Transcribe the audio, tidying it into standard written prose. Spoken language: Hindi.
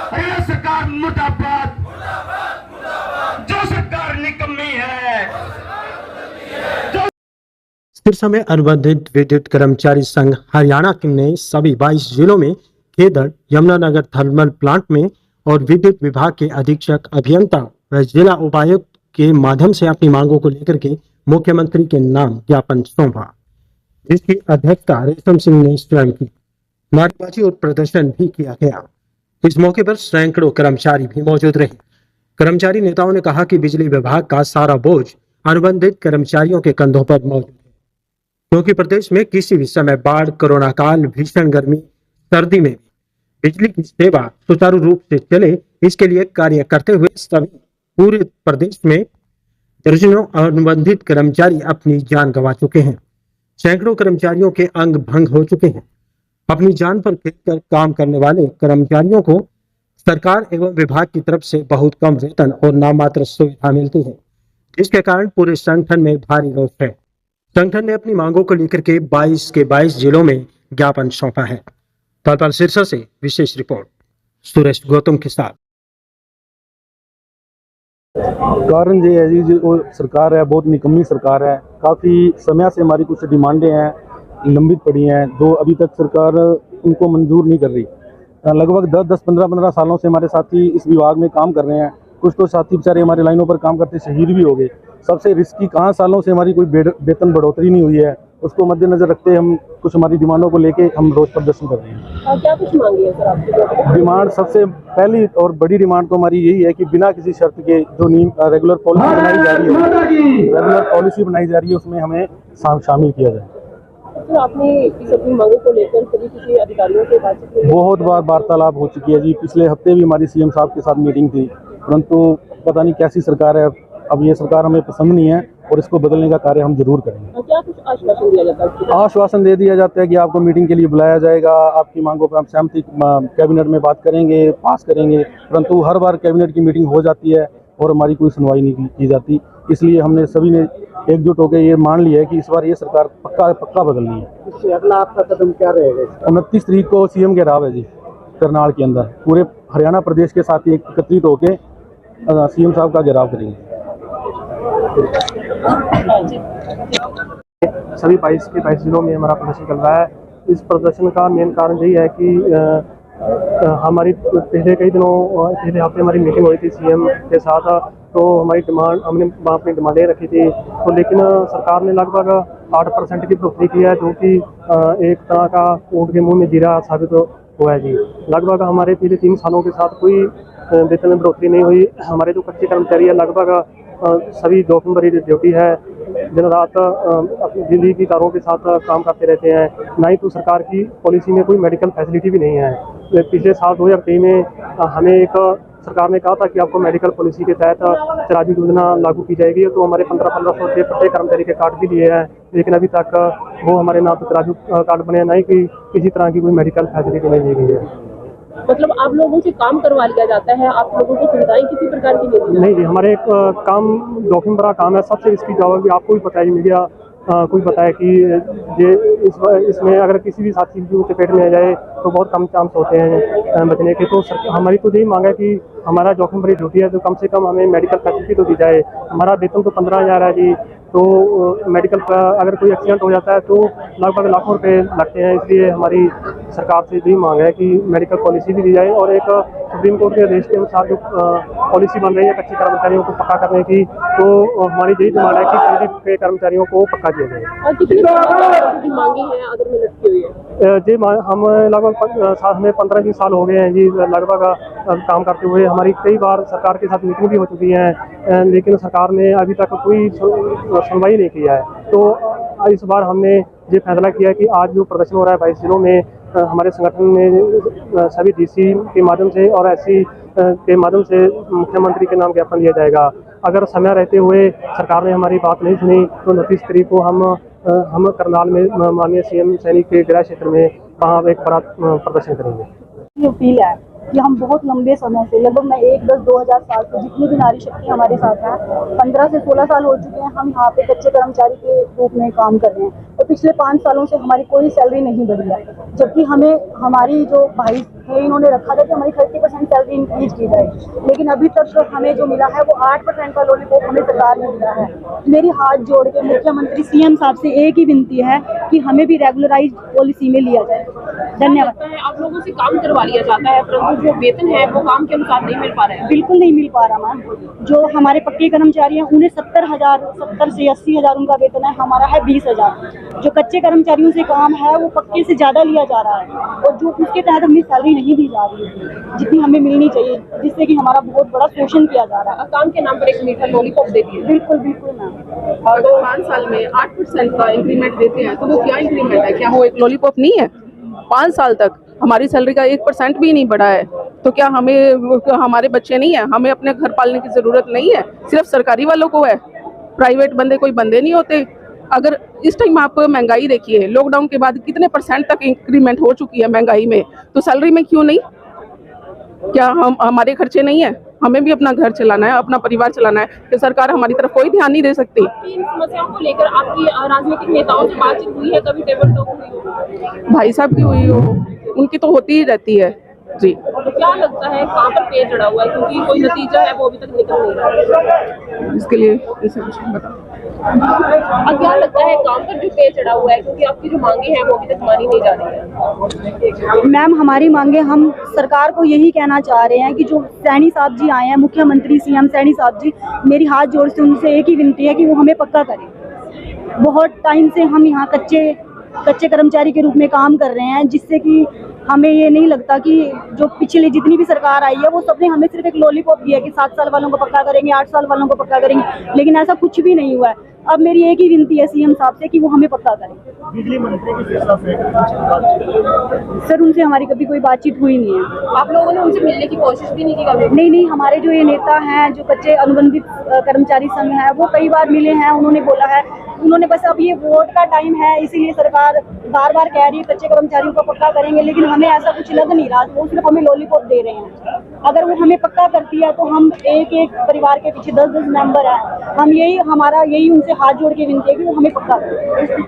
हरियाणा सरकार मुर्दाबाद, जो सरकार निकम्मी है। सिरसा में अनुबंधित विद्युत कर्मचारी संघ हरियाणा ने सभी 22 जिलों में खेदड़, यमुनानगर थर्मल प्लांट में और विद्युत विभाग के अधीक्षक अभियंता व जिला उपायुक्त के माध्यम से अपनी मांगों को लेकर के मुख्यमंत्री के नाम ज्ञापन सौंपा, जिसकी अध्यक्षता रेशम सिंह ने स्वयं की। नारेबाजी और प्रदर्शन भी किया गया। इस मौके पर सैकड़ों कर्मचारी भी मौजूद रहे। कर्मचारी नेताओं ने कहा कि बिजली विभाग का सारा बोझ अनुबंधित कर्मचारियों के कंधों पर मौजूद है, क्योंकि प्रदेश में किसी भी समय बाढ़, कोरोना काल, भीषण गर्मी, सर्दी में भी बिजली की सेवा सुचारू रूप से चले, इसके लिए कार्य करते हुए सभी पूरे प्रदेश में दर्जनों अनुबंधित कर्मचारी अपनी जान गंवा चुके हैं। सैकड़ों कर्मचारियों के अंग भंग हो चुके हैं। अपनी जान पर खेलकर काम करने वाले कर्मचारियों को सरकार एवं विभाग की तरफ से बहुत कम वेतन और नाममात्र सुविधा मिलती है, जिसके कारण पूरे संगठन में भारी रोष है। संगठन ने अपनी मांगों को लेकर के 22 के 22 जिलों में ज्ञापन सौंपा है। तत्काल सिरसा से विशेष रिपोर्ट सुरेश गौतम के साथ। कारण ये है जी, जो सरकार है बहुत निकम्मी सरकार है। काफ़ी समय से हमारी कुछ डिमांडें हैं लंबित पड़ी हैं, जो अभी तक सरकार उनको मंजूर नहीं कर रही। लगभग 10, 15 सालों से हमारे साथी इस विभाग में काम कर रहे हैं। कुछ तो साथी बेचारे हमारे लाइनों पर काम करते शहीद भी हो गए। सबसे रिस्की कहाँ सालों से हमारी कोई वेतन बढ़ोतरी नहीं हुई है, उसको मद्देनजर रखते हम कुछ हमारी डिमांडों को लेके हम रोज प्रदर्शन कर रहे हैं। क्या कुछ मांगी है सर आपकी? डिमांड सबसे पहली और बड़ी डिमांड तो हमारी यही है कि बिना किसी शर्त के जो रेगुलर पॉलिसी बनाई जा रही है उसमें हमें शामिल किया जाए। तो आपने इस अपनी मांगों को लेकर कभी किसी अधिकारियों से बातचीत की? बहुत बार वार्तालाप हो चुकी है जी। पिछले हफ्ते भी हमारी सीएम साहब के साथ मीटिंग थी, परंतु पता नहीं कैसी सरकार है। अब ये सरकार हमें पसंद नहीं है और इसको बदलने का कार्य हम जरूर करेंगे। क्या कुछ आश्वासन दिया जाता है? आश्वासन दे दिया जाता है कि आपको मीटिंग के लिए बुलाया जाएगा, आपकी मांगों पर हम सहमति कैबिनेट में बात करेंगे, पास करेंगे, परंतु हर बार कैबिनेट की मीटिंग हो जाती है और हमारी कोई सुनवाई नहीं की जाती। इसलिए हमने सभी ने एकजुट होकर ये मान लिया है कि इस बार ये सरकार पक्का बदलनी है। इससे अगला आपका कदम क्या रहेगा? 29 तारीख को सीएम के राव है जी, करनाल के अंदर पूरे हरियाणा प्रदेश के साथ एकत्रित होकर सीएम साहब का घेराव करेंगे। सभी 22 के 22 जिलों में हमारा प्रदर्शन चल रहा है। इस प्रदर्शन का मेन कारण यही है कि हमारी पिछले हफ्ते हमारी मीटिंग हुई थी सीएम के साथ, तो हमने वहाँ अपनी डिमांडें रखी थी, तो लेकिन सरकार ने लगभग 8% की बढ़ोतरी की है, जो कि एक तरह का ऊँट के मुँह में जीरा साबित हुआ है जी। लगभग हमारे पिछले 3 सालों के साथ कोई वेतन में बढ़ोतरी नहीं हुई। हमारे जो कच्चे कर्मचारी है लगभग सभी जोखिम भरी ड्यूटी है, दिन रात अपनी बिजली की तारों के साथ काम करते रहते हैं। ना ही तो सरकार की पॉलिसी में कोई मेडिकल फैसिलिटी भी नहीं है। पिछले साल 2023 में हमें सरकार ने कहा था कि आपको मेडिकल पॉलिसी के तहत तराजू योजना लागू की जाएगी, तो हमारे 1500 रुपये प्रत्येक कर्मचारी के कार्ड भी लिए हैं, लेकिन अभी तक वो हमारे नाम पर तराजू कार्ड बने, ना ही कि किसी तरह की कोई मेडिकल फैसिलिटी नहीं दी गई है। मतलब आप लोगों से काम करवा लिया जाता है, आप लोगों को सुविधाएं किसी प्रकार की नहीं जी। हमारे एक काम जोखिम भरा काम है, सबसे रिस्की जॉब है। आपको भी पता है, मीडिया कोई बताया कि ये इसमें अगर किसी भी साथी की चपेट में आ जाए तो बहुत कम चांस होते हैं बचने के। तो हमारी तो यही मांग है कि हमारा जोखिम भरी ड्यूटी है, तो कम से कम हमें मेडिकल फैसिलिटी तो दी जाए। हमारा वेतन तो 15,000 है जी, तो मेडिकल का अगर कोई एक्सीडेंट हो जाता है तो लगभग लाखों रुपए लगते हैं। इसलिए हमारी सरकार से यही मांग है कि मेडिकल पॉलिसी भी दी जाए और एक सुप्रीम कोर्ट के आदेश के अनुसार जो पॉलिसी बन रही है कच्चे कर्मचारियों को पक्का करने की, तो हमारी यही डिमांड है कि पीड़ित के कर्मचारियों को पक्का किया जाए। और कितनी मांगी है अगर में लटकी हुई है जी? हम लगभग हमें 15 साल हो गए हैं जी लगभग काम करते हुए। हमारी कई बार सरकार के साथ मीटिंग भी हो चुकी है, लेकिन सरकार ने अभी तक कोई सुनवाई नहीं किया है। तो इस बार हमने ये फैसला किया कि आज जो प्रदर्शन हो रहा है 22 जिलों में, हमारे संगठन में सभी डीसी के माध्यम से और एससी के माध्यम से मुख्यमंत्री के नाम ज्ञापन दिया जाएगा। अगर समय रहते हुए सरकार ने हमारी बात नहीं सुनी तो 29 तारीख को हम करनाल में माननीय सीएम सैनिक के गृह क्षेत्र में वहाँ एक बड़ा प्रदर्शन करेंगे। अपील है कि हम बहुत लंबे समय से, लगभग मैं 1-10-2000 साल से जितनी भी नारी शक्ति हमारे साथ है, 15 से 16 साल हो चुके हैं हम यहाँ पे कच्चे कर्मचारी के रूप में काम कर रहे हैं, और पिछले 5 सालों से हमारी कोई सैलरी नहीं बढ़ी है। जबकि हमें हमारी जो भाई थे इन्होंने रखा था कि हमारी 30% सैलरी रिलीज की जाएगी। लेकिन अभी तक हमें जो मिला है वो 8% का लॉलीपॉप हमें सरकार ने मिला है। मेरी हाथ जोड़ के मुख्यमंत्री सीएम साहब से एक ही विनती है कि हमें भी रेगुलराइज पॉलिसी में लिया जाए। धन्यवाद। लगता है आप लोगों से काम करवा लिया जाता है, परंतु जो वेतन है वो काम के अनुसार नहीं मिल पा रहा है। बिल्कुल नहीं मिल पा रहा मैम। जो हमारे पक्के कर्मचारी हैं उन्हें 70 से 80,000 उनका वेतन है, हमारा है 20,000। जो कच्चे कर्मचारियों से काम है वो पक्के से ज़्यादा लिया जा रहा है और जो उसके तहत हमें सैलरी नहीं दी जा रही है जितनी हमें मिलनी चाहिए, जिससे कि हमारा बहुत बड़ा शोषण किया जा रहा है। काम के नाम पर एक मीठा लॉलीपॉप देती है। बिल्कुल बिल्कुल मैम। और 5 साल में 8% का इंक्रीमेंट देते हैं, तो वो क्या इंक्रीमेंट है? क्या वो एक लॉलीपॉप नहीं है? 5 साल तक हमारी सैलरी का 1% भी नहीं बढ़ा है, तो क्या हमारे बच्चे नहीं है? हमें अपने घर पालने की जरूरत नहीं है? सिर्फ सरकारी वालों को है, प्राइवेट बंदे कोई बंदे नहीं होते? अगर इस टाइम आप महंगाई देखिए, लॉकडाउन के बाद कितने % तक इंक्रीमेंट हो चुकी है महंगाई में, तो सैलरी में क्यों नहीं? क्या हमारे खर्चे नहीं है? हमें भी अपना घर चलाना है, अपना परिवार चलाना है, कि सरकार हमारी तरफ कोई ध्यान नहीं दे सकती। इन समस्याओं को लेकर आपकी राजनीतिक नेताओं से बातचीत हुई है? कभी टेबल टॉक हुई हो? भाई साहब की हुई हो, उनकी तो होती ही रहती है जी। तो क्या लगता है कहाँ पर पेड़ चढ़ा हुआ है, क्योंकि कोई नतीजा है वो अभी तक निकल नहीं रहा है? इसके लिए इसे कुछ बताओ। और क्या लगता है काम पर जो पेड़ चढ़ा हुआ है, क्योंकि आपकी जो मांगे हैं वो अभी तक मानी नहीं जा रही है? मैम हमारी मांगे, हम सरकार को यही कहना चाह रहे हैं कि जो सैनी साहब जी आए हैं, मुख्यमंत्री सीएम सैनी साहब जी, मेरी हाथ जोड़ से उनसे एक ही विनती है कि वो हमें पक्का करें। बहुत टाइम से हम यहाँ कच्चे कर्मचारी के रूप में काम कर रहे हैं, जिससे कि हमें ये नहीं लगता कि जो पिछले जितनी भी सरकार आई है वो सबने हमें सिर्फ एक लॉलीपॉप दिया कि 7 साल वालों को पक्का करेंगे, 8 साल वालों को पक्का करेंगे, लेकिन ऐसा कुछ भी नहीं हुआ है। अब मेरी एक ही विनती है सीएम साहब से कि वो हमें पक्का करें। बिजली मंत्री की शिक्षा से सर उनसे हमारी कभी कोई बातचीत हुई नहीं है। आप लोगों ने उनसे मिलने की कोशिश भी नहीं की कभी? नहीं, हमारे जो ये नेता हैं, जो कच्चे अनुबंधित कर्मचारी संघ है, वो कई बार मिले हैं। उन्होंने बोला है, उन्होंने बस अब ये वोट का टाइम है इसीलिए सरकार बार बार कह रही है कच्चे कर्मचारियों को पक्का करेंगे, लेकिन हमें ऐसा कुछ लग नहीं रहा। वो सिर्फ हमें लॉलीपॉप दे रहे हैं। अगर वो हमें पक्का करती है तो हम एक परिवार के पीछे 10 मेंबर हैं। हम हमारा यही उनसे हाथ जोड़ के विनती है कि वो हमें पक्का करें।